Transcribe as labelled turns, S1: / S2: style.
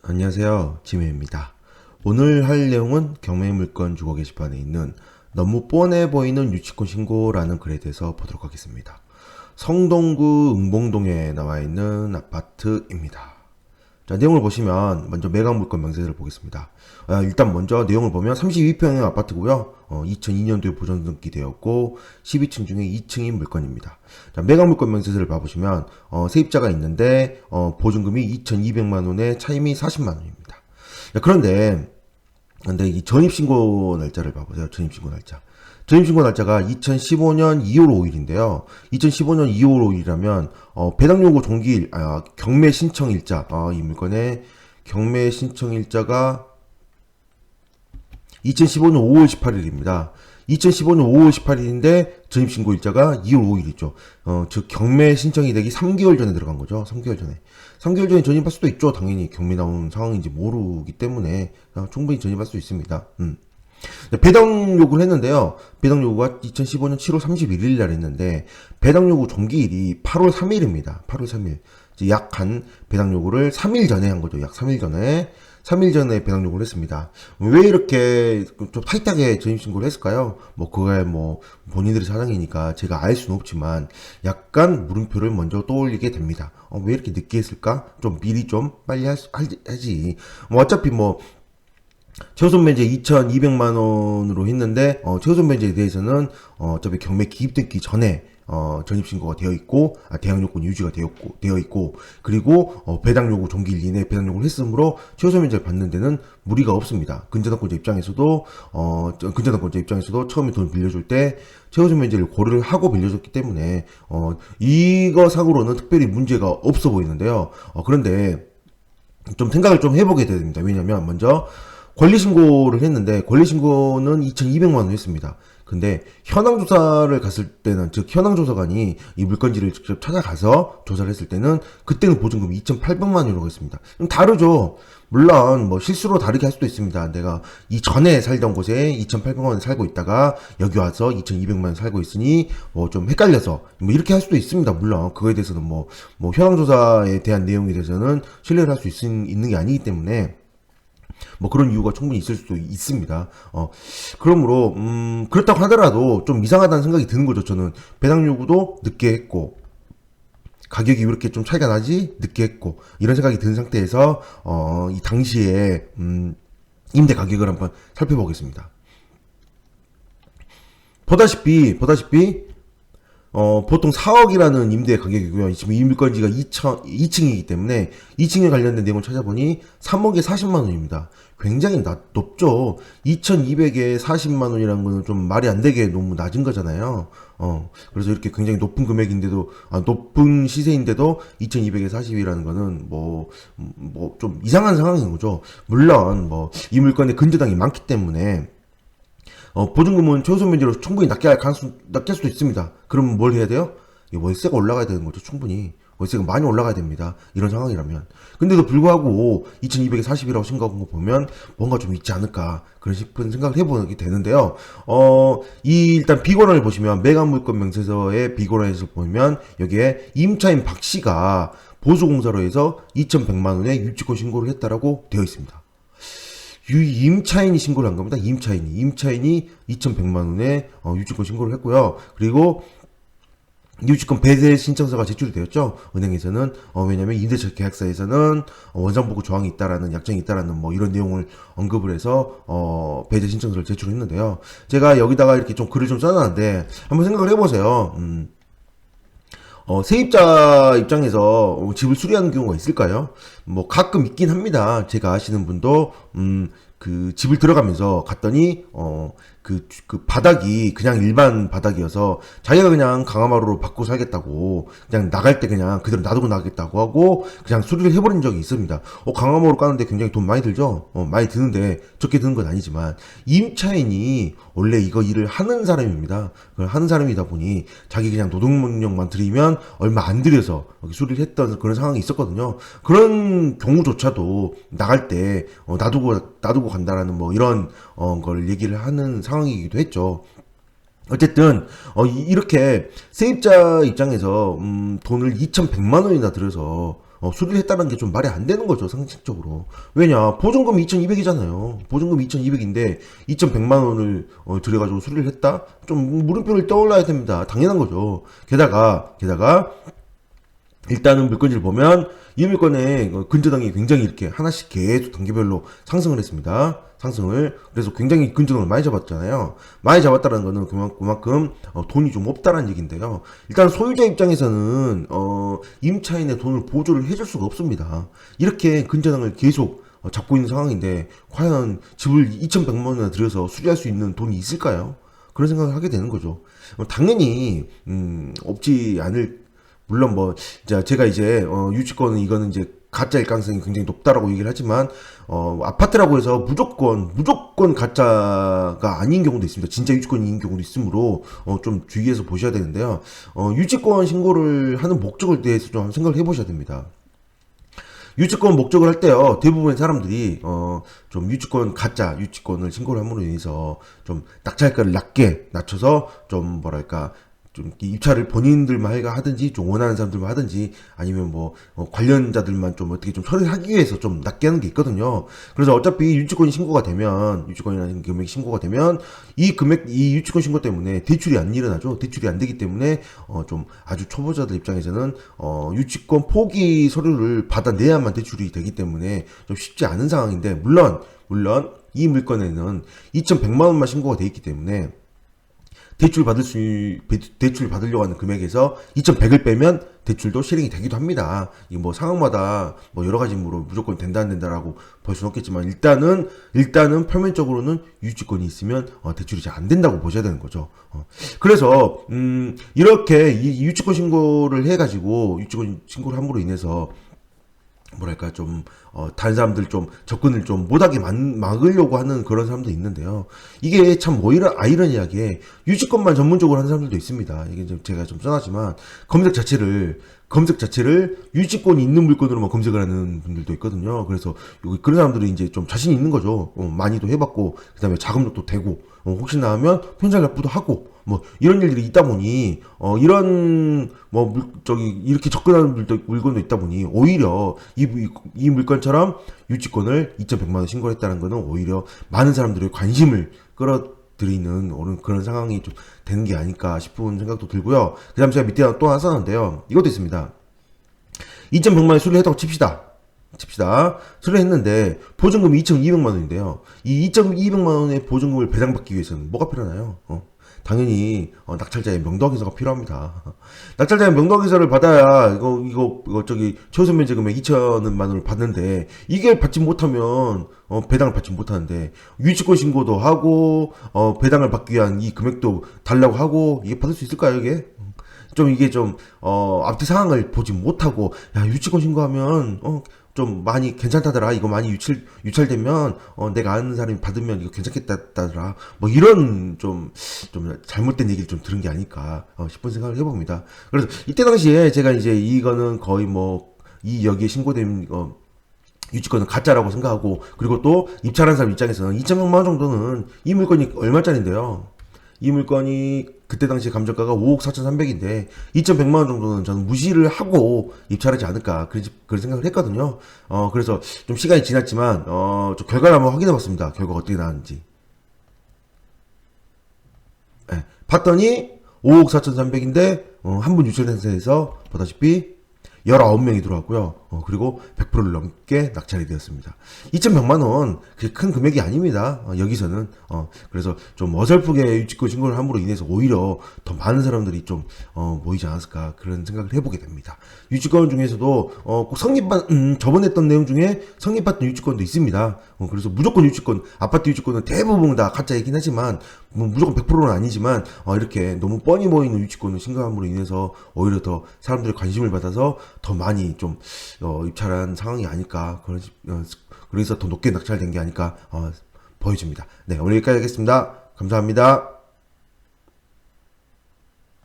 S1: 안녕하세요. 지메입니다. 오늘 할 내용은 경매물건 주거 게시판에 있는 너무 뻔해 보이는 유치권 신고라는 글에 대해서 보도록 하겠습니다. 성동구 응봉동에 나와 있는 아파트입니다. 자, 내용을 보시면 먼저 매각물건 명세서를 보겠습니다. 일단 먼저 내용을 보면 32평의 아파트고요. 2002년도에 보존 등기되었고 12층 중에 2층인 물건입니다. 자, 매각물건 명세서를 봐보시면 세입자가 있는데 보증금이 2,200만 원에 차임이 40만 원입니다. 자, 그런데 이 전입신고 날짜를 봐보세요. 전입신고 날짜. 전입신고 날짜가 2015년 2월 5일인데요. 2015년 2월 5일이라면 배당 요구 종기일, 경매 신청 일자, 이 물건의 경매 신청 일자가 2015년 5월 18일입니다. 2015년 5월 18일인데 전입신고 일자가 2월 5일이죠. 즉 경매 신청이 되기 3개월 전에 들어간 거죠. 3개월 전에. 3개월 전에 전입할 수도 있죠. 당연히 경매 나온 상황인지 모르기 때문에 충분히 전입할 수 있습니다. 배당 요구를 했는데요. 배당 요구가 2015년 7월 31일 날 했는데 배당 요구 종기일이 8월 3일입니다. 8월 3일. 약 한 배당 요구를 3일 전에 한 거죠. 약 3일 전에. 3일 전에 배당 요구를 했습니다. 왜 이렇게 좀 타이트하게 전입신고를 했을까요? 그거야 본인들의 사정이니까 제가 알 수는 없지만 약간 물음표를 먼저 떠올리게 됩니다. 왜 이렇게 늦게 했을까? 좀 미리 좀 빨리 하지. 어차피 최우선 면제 2,200만 원으로 했는데 최우선 면제에 대해서는 어차피 경매 기입되기 전에 전입신고가 되어 있고 대항 요건 유지가 되어 있고 그리고 배당 요구 종기일 이내에 배당 요구를 했으므로 최우선 면제를 받는 데는 무리가 없습니다. 근저당권자 입장에서도 처음에 돈을 빌려줄 때 최우선 면제를 고려를 하고 빌려줬기 때문에 이거 상으로는 특별히 문제가 없어 보이는데요. 그런데 좀 생각을 좀 해보게 됩니다. 왜냐면 먼저 권리신고를 했는데 권리신고는 2,200만 원 했습니다. 근데 현황조사를 갔을 때는 즉 현황조사관이 이 물건지를 직접 찾아가서 조사를 했을 때는 그때는 보증금이 2,800만 원이라고 했습니다. 좀 다르죠. 물론 실수로 다르게 할 수도 있습니다. 내가 이전에 살던 곳에 2,800만 원 살고 있다가 여기 와서 2,200만 원 살고 있으니 좀 헷갈려서 이렇게 할 수도 있습니다. 물론 그거에 대해서는 현황조사에 대한 내용에 대해서는 신뢰를 할 수 있는 게 아니기 때문에 그런 이유가 충분히 있을 수도 있습니다. 그러므로, 그렇다고 하더라도 좀 이상하다는 생각이 드는 거죠. 저는 배당 요구도 늦게 했고, 가격이 왜 이렇게 좀 차이가 나지? 늦게 했고, 이런 생각이 드는 상태에서, 이 당시에, 임대 가격을 한번 살펴보겠습니다. 보다시피, 보통 4억이라는 임대 가격이고요. 지금 이 물건지가 2층이기 때문에 2층에 관련된 내용을 찾아보니 3억에 40만 원입니다. 굉장히 높죠. 2,200에 40만 원이라는 거는 좀 말이 안 되게 너무 낮은 거잖아요. 그래서 이렇게 굉장히 높은 금액인데도, 높은 시세인데도 2,200에 40이라는 거는 좀 이상한 상황인 거죠. 물론, 이 물건에 근저당이 많기 때문에 보증금은 최우선 면제로 충분히 낮게 할 수도 있습니다. 그럼 뭘 해야 돼요? 월세가 올라가야 되는 거죠, 충분히. 월세가 많이 올라가야 됩니다. 이런 상황이라면. 근데도 불구하고 2200에 40이라고 생각한 거 보면 뭔가 좀 있지 않을까. 그런 싶은 생각을 해보게 되는데요. 일단 비권을 보시면 매각물건 명세서의 비권에서 보면 여기에 임차인 박 씨가 보수공사로 해서 2,100만 원의 유치권 신고를 했다라고 되어 있습니다. 임차인이 신고를 한 겁니다. 임차인이 2,100만 원에 유치권 신고를 했고요. 그리고 유치권 배제 신청서가 제출이 되었죠. 은행에서는 왜냐면 임대차 계약서에서는 원상복구 조항이 있다라는 약정이 있다라는 이런 내용을 언급을 해서 배제 신청서를 제출했는데요. 제가 여기다가 이렇게 좀 글을 좀 써놨는데 한번 생각을 해보세요. 세입자 입장에서 집을 수리하는 경우가 있을까요? 가끔 있긴 합니다. 제가 아시는 분도, 그 집을 들어가면서 갔더니, 그 바닥이 그냥 일반 바닥이어서 자기가 그냥 강화마루로 바꾸고 살겠다고 그냥 나갈 때 그냥 그대로 놔두고 나가겠다고 하고 그냥 수리를 해버린 적이 있습니다. 강화마루 까는데 굉장히 돈 많이 들죠? 많이 드는데 적게 드는 건 아니지만 임차인이 원래 이거 일을 하는 사람입니다. 그걸 하는 사람이다 보니 자기 그냥 노동력만 들이면 얼마 안 들여서 수리를 했던 그런 상황이 있었거든요. 그런 경우조차도 나갈 때 놔두고 간다라는 이런 걸 얘기를 하는 상황이기도 했죠. 어쨌든 이렇게 세입자 입장에서 돈을 2,100만 원이나 들여서 수리를 했다는 게 좀 말이 안 되는 거죠, 상식적으로. 왜냐, 보증금이 2,200이잖아요. 보증금이 2,200인데 2,100만 원을 들여가지고 수리를 했다? 좀 물음표를 떠올라야 됩니다. 당연한 거죠. 게다가 일단은 물건지를 보면 이 물건의 근저당이 굉장히 이렇게 하나씩 계속 단계별로 상승을 했습니다. 그래서 굉장히 근저당을 많이 잡았잖아요. 많이 잡았다는 거는 그만큼 돈이 좀 없다라는 얘기인데요. 일단 소유자 입장에서는 임차인의 돈을 보조를 해줄 수가 없습니다. 이렇게 근저당을 계속 잡고 있는 상황인데 과연 집을 2,100만 원이나 들여서 수리할 수 있는 돈이 있을까요? 그런 생각을 하게 되는 거죠. 당연히 없지 않을, 물론 뭐 제가 이제 유치권은 이거는 이제 가짜일 가능성이 굉장히 높다라고 얘기를 하지만 아파트라고 해서 무조건 가짜가 아닌 경우도 있습니다. 진짜 유치권인 경우도 있으므로 좀 주의해서 보셔야 되는데요. 유치권 신고를 하는 목적을 대해서 좀 생각을 해보셔야 됩니다. 유치권 목적을 할 때요, 대부분의 사람들이 좀 가짜 유치권을 신고를 함으로 인해서 좀 낙찰가를 낮게 낮춰서 좀 뭐랄까 좀 입찰을 본인들만 하든지 좀 원하는 사람들만 하든지 아니면 뭐 관련자들만 좀 어떻게 좀 처리를 하기 위해서 좀 낮게 하는 게 있거든요. 그래서 어차피 유치권이라는 금액이 신고가 되면 이 유치권 신고 때문에 대출이 안 일어나죠. 대출이 안 되기 때문에 좀 아주 초보자들 입장에서는 유치권 포기 서류를 받아내야만 대출이 되기 때문에 좀 쉽지 않은 상황인데, 물론 이 물건에는 2,100만 원만 신고가 돼 있기 때문에 대출 받으려고 하는 금액에서 2,100을 빼면 대출도 실행이 되기도 합니다. 이게 뭐 상황마다 뭐 여러 가지 이유로 무조건 된다 안 된다라고 볼 수는 없겠지만, 일단은 표면적으로는 유치권이 있으면 대출이 잘 안 된다고 보셔야 되는 거죠. 그래서 이렇게 이 유치권 신고를 해가지고 유치권 신고를 함으로 인해서 뭐랄까 좀 다른 사람들 좀 접근을 좀 못하게 막으려고 하는 그런 사람도 있는데요. 이게 참 오히려 아이러니하게 유치권만 전문적으로 하는 사람들도 있습니다. 이게 좀 제가 좀 뻔하지만 검색 자체를 유치권이 있는 물건으로만 검색을 하는 분들도 있거든요. 그래서 그런 사람들이 이제 좀 자신 있는 거죠. 많이도 해봤고 그다음에 자금도 또 되고 혹시나 하면 편살 납부도 하고 뭐 이런 일들이 있다 보니 이런 이렇게 접근하는 물건도 있다 보니 오히려 이 물건처럼 유치권을 2,100만 원 신고를 했다는 거는 오히려 많은 사람들의 관심을 끌어들이는 그런 상황이 좀 되는 게 아닐까 싶은 생각도 들고요. 그 다음 제가 밑에 또 하나 써놨는데요. 이것도 있습니다. 2,100만 원 수리를 했다고 칩시다. 수리를 했는데 보증금이 2,200만 원인데요. 이 2,200만 원의 보증금을 배당받기 위해서는 뭐가 필요하나요? 당연히 낙찰자의 명도확인서가 필요합니다. 낙찰자의 명도확인서를 받아야 이거 최우선 면제 금액 2,000만 원을 받는데, 이게 받지 못하면 배당을 받지 못하는데 유치권 신고도 하고 배당을 받기 위한 이 금액도 달라고 하고, 이게 받을 수 있을까요, 이게? 이게 앞뒤 상황을 보지 못하고, 야, 유치권 신고하면 좀 많이 괜찮다더라, 이거 많이 유찰되면 내가 아는 사람이 받으면 이거 괜찮겠다더라, 뭐 이런 좀 잘못된 얘기를 좀 들은 게 아닐까 싶은 생각을 해봅니다. 그래서 이때 당시에 제가 이제 이거는 거의 여기에 신고된 유치권은 가짜라고 생각하고, 그리고 또 입찰한 사람 입장에서는 2,000만 원 정도는, 이 물건이 얼마짜린데요? 이 물건이 그때 당시 감정가가 5억 4,300인데 2,100만 원 정도는 저는 무시를 하고 입찰하지 않을까, 그런 생각을 했거든요. 그래서 좀 시간이 지났지만 좀 결과를 한번 확인해 봤습니다. 결과가 어떻게 나왔는지. 네, 봤더니 5억 4,300인데 한 분 유찰된 상태에서 보다시피 19명이 들어왔고요. 그리고 100%를 넘게 낙찰이 되었습니다. 2,100만 원, 그게 큰 금액이 아닙니다. 여기서는. 그래서 좀 어설프게 유치권 신고를 함으로 인해서 오히려 더 많은 사람들이 좀 모이지 않았을까, 그런 생각을 해보게 됩니다. 유치권 중에서도 꼭 저번에 했던 내용 중에 성립받던 유치권도 있습니다. 그래서 무조건 유치권, 아파트 유치권은 대부분 다 가짜이긴 하지만 무조건 100%는 아니지만 이렇게 너무 뻔히 보이는 유치권을 신고함으로 인해서 오히려 더 사람들의 관심을 받아서 더 많이 좀 입찰한 상황이 아닐까, 그래서 더 높게 낙찰된 게 아닐까 보여집니다. 네, 오늘 여기까지 하겠습니다. 감사합니다.